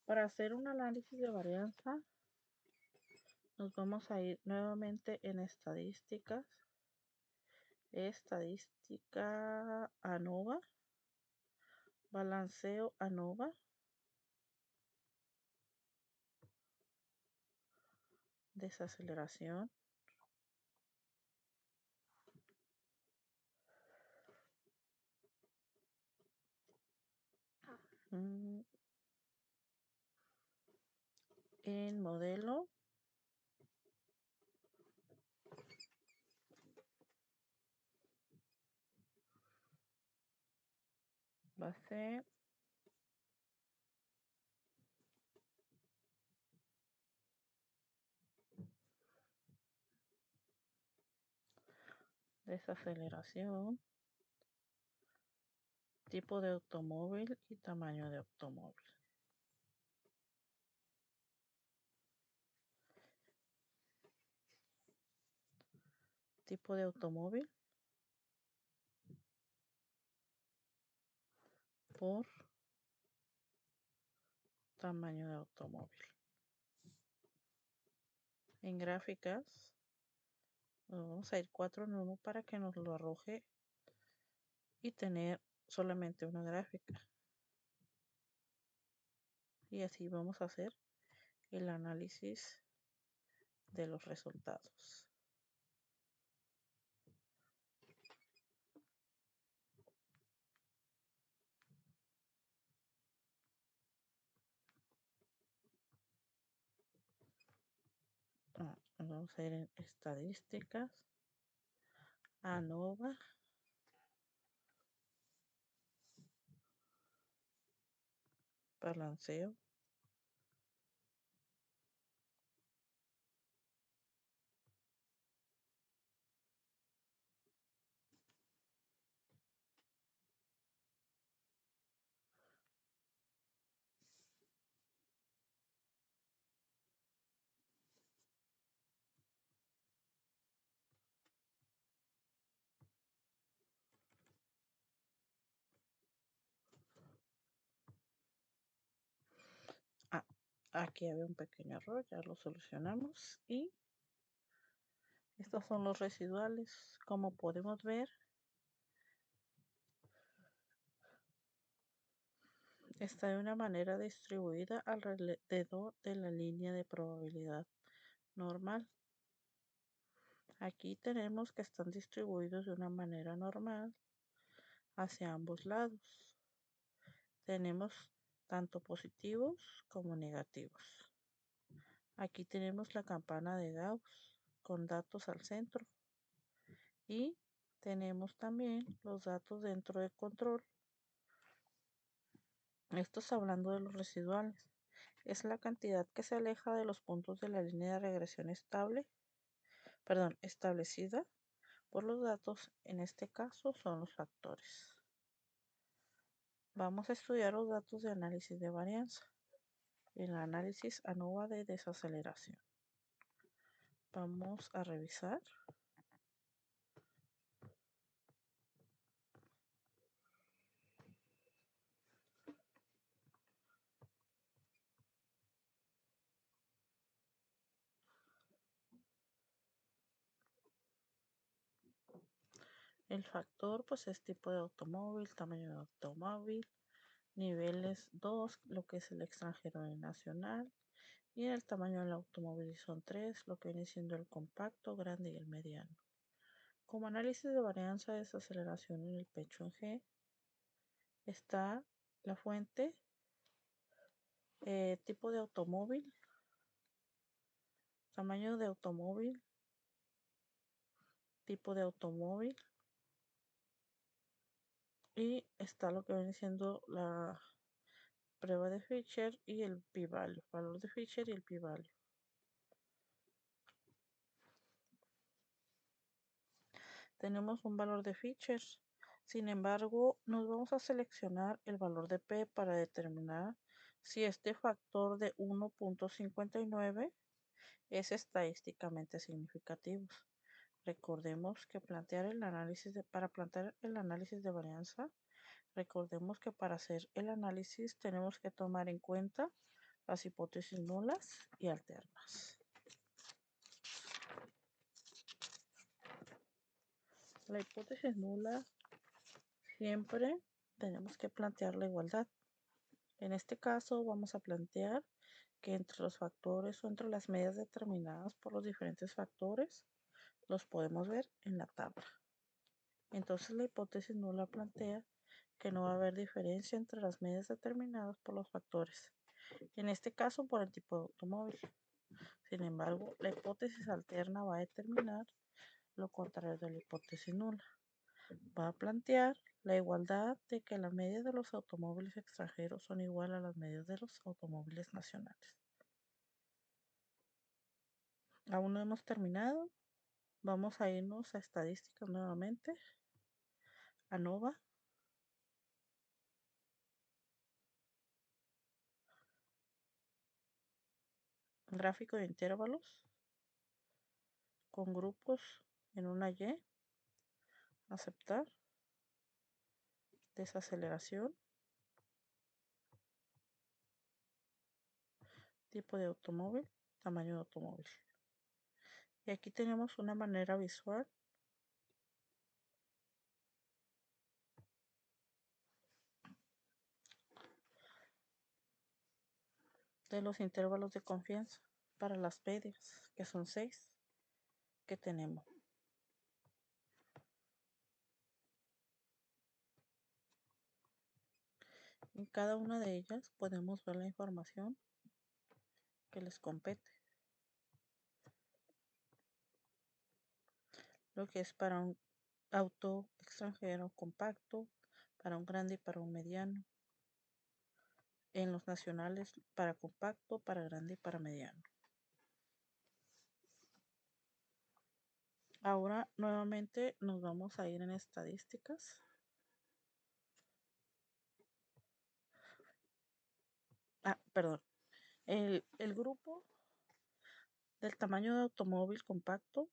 S1: Para hacer un análisis de varianza, nos vamos a ir nuevamente en estadísticas, estadística ANOVA, balanceo ANOVA, desaceleración, en modelo, base, desaceleración, tipo de automóvil y tamaño de automóvil. Tipo de automóvil por tamaño de automóvil. En gráficas, nos vamos a ir 4 en 1 para que nos lo arroje y tener solamente una gráfica. Y así vamos a hacer el análisis de los resultados. Vamos a ir en estadísticas, ANOVA, balanceo, aquí había un pequeño error, ya lo solucionamos y estos son los residuales. Como podemos ver, está de una manera distribuida alrededor de la línea de probabilidad normal. Aquí tenemos que están distribuidos de una manera normal hacia ambos lados. Tenemos tanto positivos como negativos. Aquí tenemos la campana de Gauss con datos al centro y tenemos también los datos dentro del control. Esto es hablando de los residuales. Es la cantidad que se aleja de los puntos de la línea de regresión establecida por los datos. En este caso son los factores. Vamos a estudiar los datos de análisis de varianza. El análisis ANOVA de desaceleración. Vamos a revisar. El factor pues es tipo de automóvil, tamaño de automóvil, niveles 2, lo que es el extranjero y el nacional, y el tamaño del automóvil son 3, lo que viene siendo el compacto, grande y el mediano. Como análisis de varianza de desaceleración en el pecho en G, está la fuente, tipo de automóvil, tamaño de automóvil, tipo de automóvil, y está lo que viene siendo la prueba de Fisher y el p-value, valor de Fisher y el p-value. Tenemos un valor de Fisher, sin embargo nos vamos a seleccionar el valor de P para determinar si este factor de 1.59 es estadísticamente significativo. Recordemos que para plantear el análisis de varianza, recordemos que para hacer el análisis tenemos que tomar en cuenta las hipótesis nulas y alternas. La hipótesis nula siempre tenemos que plantear la igualdad. En este caso vamos a plantear que entre los factores o entre las medias determinadas por los diferentes factores los podemos ver en la tabla. Entonces la hipótesis nula plantea que no va a haber diferencia entre las medias determinadas por los factores, en este caso por el tipo de automóvil. Sin embargo, la hipótesis alterna va a determinar lo contrario de la hipótesis nula. Va a plantear la igualdad de que las medias de los automóviles extranjeros son igual a las medias de los automóviles nacionales. Aún no hemos terminado. Vamos a irnos a estadísticas nuevamente. ANOVA. Gráfico de intervalos con grupos en una Y. Aceptar. Desaceleración. Tipo de automóvil. Tamaño de automóvil. Y aquí tenemos una manera visual de los intervalos de confianza para las medias, que son 6 que tenemos. En cada una de ellas podemos ver la información que les compete. Lo que es para un auto extranjero compacto, para un grande y para un mediano. En los nacionales para compacto, para grande y para mediano. Ahora nuevamente nos vamos a ir en estadísticas. Perdón. El grupo del tamaño de automóvil compacto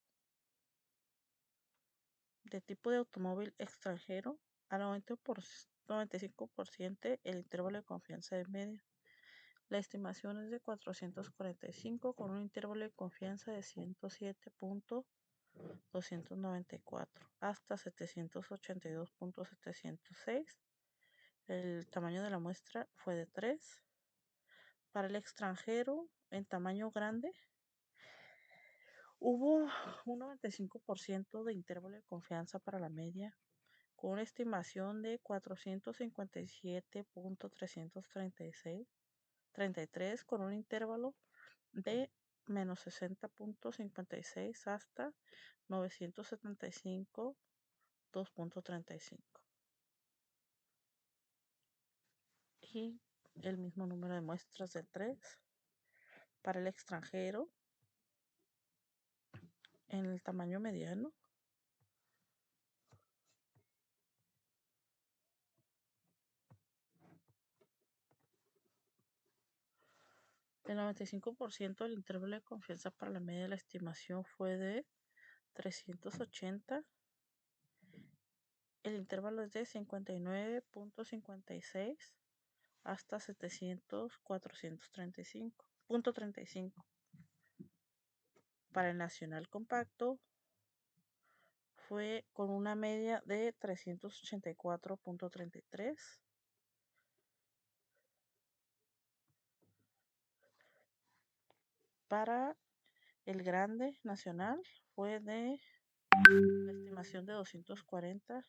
S1: de tipo de automóvil extranjero al 95% el intervalo de confianza de media. La estimación es de 445 con un intervalo de confianza de 107.294 hasta 782.706. El tamaño de la muestra fue de 3. Para el extranjero en tamaño grande hubo un 95% de intervalo de confianza para la media, con una estimación de 457.333 con un intervalo de menos 60.56 hasta 975.2.35. Y el mismo número de muestras de 3 para el extranjero en el tamaño mediano. El 95% del intervalo de confianza para la media de la estimación fue de 380. El intervalo es de 59.56 hasta 700.435.35. Para el nacional compacto fue con una media de 384.33. Para el grande nacional fue de la estimación de 240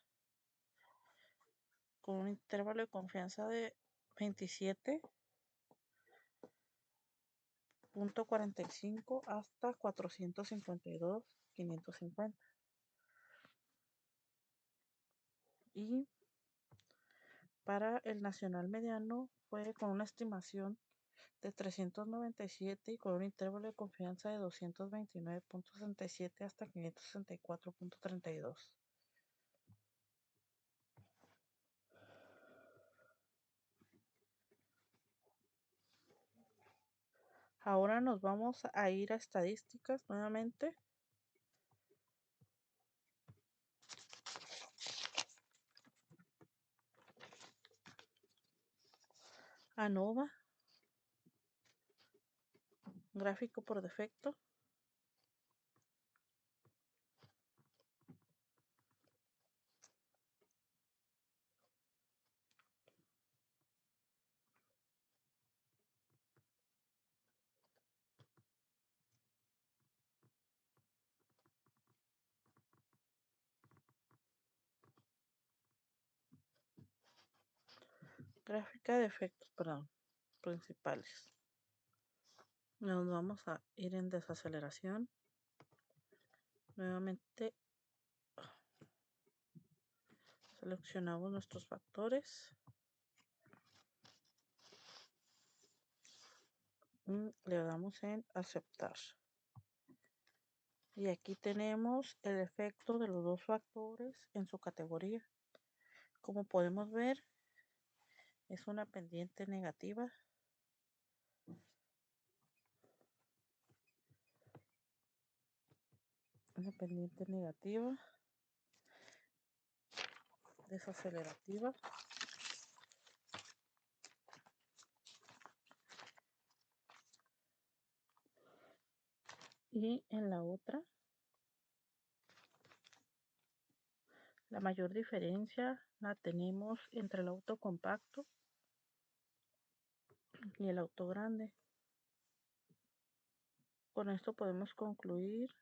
S1: con un intervalo de confianza de 27.45 hasta 452.550. Y para el nacional mediano fue con una estimación de 397 y con un intervalo de confianza de 229.67 hasta 564.32. Ahora nos vamos a ir a estadísticas nuevamente. ANOVA. Gráfico por defecto. Gráfica de efectos, perdón, principales. Nos vamos a ir en desaceleración. Nuevamente seleccionamos nuestros factores. Y le damos en aceptar. Y aquí tenemos el efecto de los dos factores en su categoría. Como podemos ver, es una pendiente negativa. Una pendiente negativa. Desacelerativa. Y en la otra, la mayor diferencia la tenemos entre el auto compacto y el auto grande. Con esto podemos concluir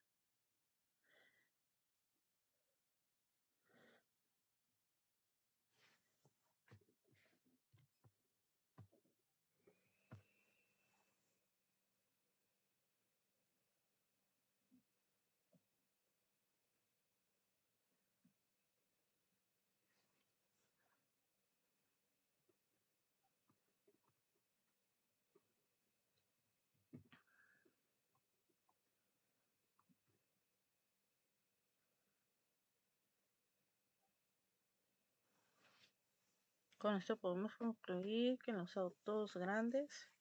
S1: que en los autos grandes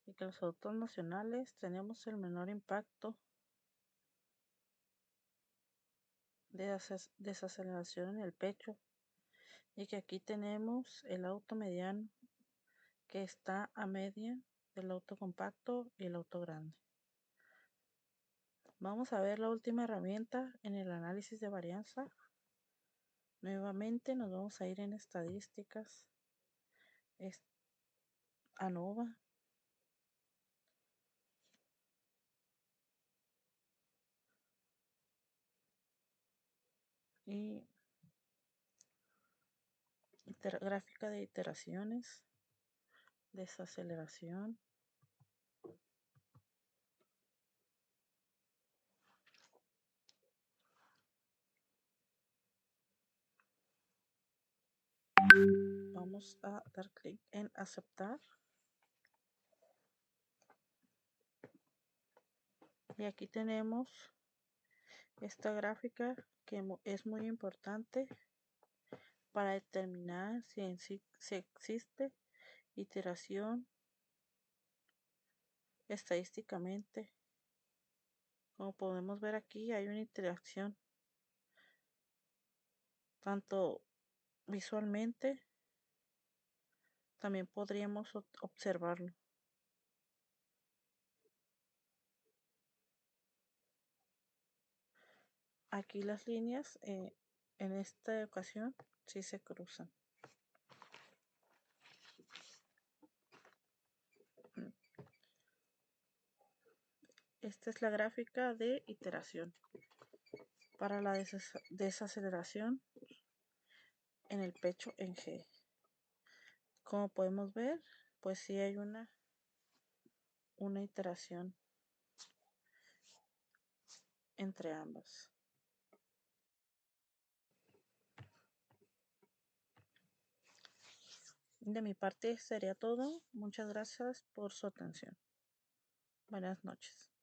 S1: y que los autos nacionales tenemos el menor impacto de desaceleración en el pecho, y que aquí tenemos el auto mediano que está a media del auto compacto y el auto grande. Vamos a ver la última herramienta en el análisis de varianza. Nuevamente nos vamos a ir en estadísticas, ANOVA, y gráfica de iteraciones, desaceleración, vamos a dar clic en aceptar, y aquí tenemos esta gráfica que es muy importante para determinar si existe iteración estadísticamente. Como podemos ver aquí, hay una interacción tanto visualmente, también podríamos observarlo. Aquí las líneas en esta ocasión sí se cruzan. Esta es la gráfica de iteración para la desaceleración en el pecho en G. Como podemos ver, pues sí hay una iteración entre ambas. De mi parte sería todo. Muchas gracias por su atención. Buenas noches.